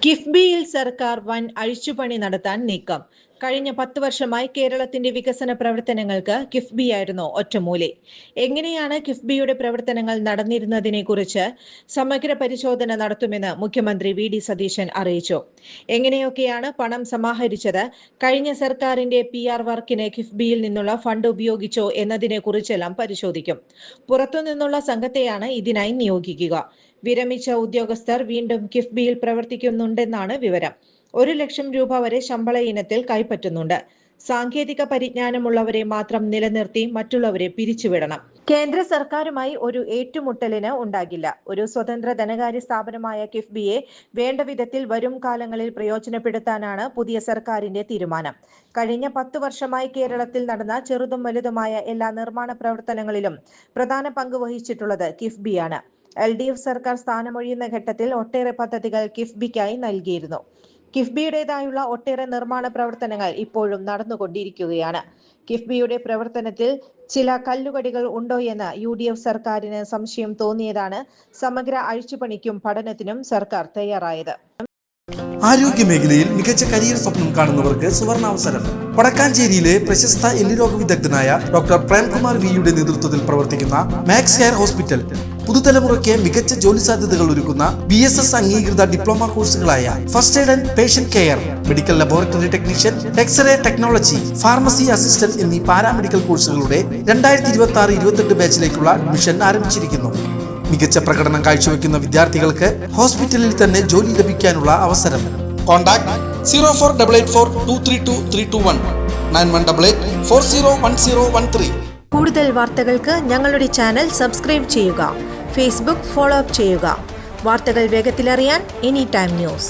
കിഫ്ബിയിൽ സർക്കാർ വൻ അഴിച്ചുപണി നടത്താൻ നീക്കം. കഴിഞ്ഞ 10 വർഷമായി കേരളത്തിന്റെ വികസന പ്രവർത്തനങ്ങൾക്ക് കിഫ്ബിയായിരുന്നു ഒറ്റമൂലി. എങ്ങനെയാണ് കിഫ്ബിയുടെ പ്രവർത്തനങ്ങൾ നടന്നിരുന്നതിനെക്കുറിച്ച് സമഗ്ര പരിശോധന നടത്തുമെന്ന് മുഖ്യമന്ത്രി വി.ഡി. സതീശൻ അറിയിച്ചു. എങ്ങനെയൊക്കെയാണ് പണം സമാഹരിച്ചത്, കഴിഞ്ഞ സർക്കാരിന്റെ PR വർക്കിന് കിഫ്ബിയിൽ നിന്നുള്ള ഫണ്ട് ഉപയോഗിച്ചോ എന്നതിനെക്കുറിച്ചെല്ലാം പരിശോധിക്കും. പുറത്തുനിന്നുള്ള സംഘത്തെയാണ് ഇതിനായി നിയോഗിക്കുക. വിരമിച്ച ഉദ്യോഗസ്ഥർ വീണ്ടും കിഫ്ബിയിൽ പ്രവർത്തിക്കുന്നുണ്ടെന്നാണ് വിവരം. 1 ലക്ഷം രൂപ വരെ ശമ്പള ഇനത്തിൽ കൈപ്പറ്റുന്നുണ്ട്. സാങ്കേതിക പരിജ്ഞാനമുള്ളവരെ മാത്രം നിലനിർത്തി മറ്റുള്ളവരെ പിരിച്ചുവിടണം. കേന്ദ്ര സർക്കാരുമായി ഒരു ഏറ്റുമുട്ടലിന് ഉണ്ടാകില്ല. ഒരു സ്വതന്ത്ര ധനകാര്യ സ്ഥാപനമായ കിഫ്ബിയെ വേണ്ട വിധത്തിൽ വരും കാലങ്ങളിൽ പ്രയോജനപ്പെടുത്താനാണ് പുതിയ സർക്കാരിന്റെ തീരുമാനം. കഴിഞ്ഞ 10 വർഷമായി കേരളത്തിൽ നടന്ന ചെറുതും വലുതുമായ എല്ലാ നിർമ്മാണ പ്രവർത്തനങ്ങളിലും പ്രധാന പങ്ക് വഹിച്ചിട്ടുള്ളത് കിഫ്ബിയാണ്. LDF സർക്കാർ സ്ഥാനമൊഴിയുന്ന ഘട്ടത്തിൽ ഒട്ടേറെ പദ്ധതികൾ കിഫ്ബിക്കായി നൽകിയിരുന്നു. കിഫ്ബിയുടേതായുള്ള ഒട്ടേറെ നിർമ്മാണ പ്രവർത്തനങ്ങൾ ഇപ്പോഴും നടന്നുകൊണ്ടിരിക്കുകയാണ്. കിഫ്ബിയുടെ പ്രവർത്തനത്തിൽ ചില കല്ലുകടികൾ ഉണ്ടോ എന്ന് UDF സർക്കാരിന് സംശയം തോന്നിയതാണ് സമഗ്ര അഴിച്ചുപണിക്കും പഠനത്തിനും സർക്കാർ തയ്യാറായത്. ആരോഗ്യ മേഖലയിൽ മികച്ച കരിയർ സ്വപ്നം കാണുന്നവർക്ക് സുവർണാവസരം. വടക്കാഞ്ചേരിയിലെ പ്രശസ്ത എല്ലുരോഗ വിദഗ്ധനായ ഡോക്ടർ പ്രേംകുമാർ വിയുടെ നേതൃത്വത്തിൽ പ്രവർത്തിക്കുന്ന മാക്സ് കെയർ ഹോസ്പിറ്റൽ പുതുതലമുറയ്ക്ക് മികച്ച ജോലി സാധ്യതകൾ ഒരുക്കുന്ന BSS അംഗീകൃത ഡിപ്ലോമ കോഴ്സുകളായ first aid and patient care, medical laboratory technician, X ray technology, pharmacy assistant എന്നീ പാരാമെഡിക്കൽ കോഴ്സുകളുടെ 2026-28 ബാച്ചിലേക്കുള്ള അഡ്മിഷൻ ആരംഭിച്ചിരിക്കുന്നു. മികച്ച പ്രകടനം കാഴ്ചവെക്കുന്ന വിദ്യാർത്ഥികൾക്ക് ഹോസ്പിറ്റലിൽ തന്നെ ജോലി ലഭിക്കാനുള്ള അവസരം. കോൺടാക്ട് 0488423231 9188401013. കൂടുതൽ വാർത്തകൾക്ക് ഞങ്ങളുടെ ചാനൽ സബ്സ്ക്രൈബ് ചെയ്യുക. ഫേസ്ബുക്ക് ഫോളോ അപ്പ് ചെയ്യുക. വാർത്തകൾ വേഗത്തിലറിയാൻ Anytime News.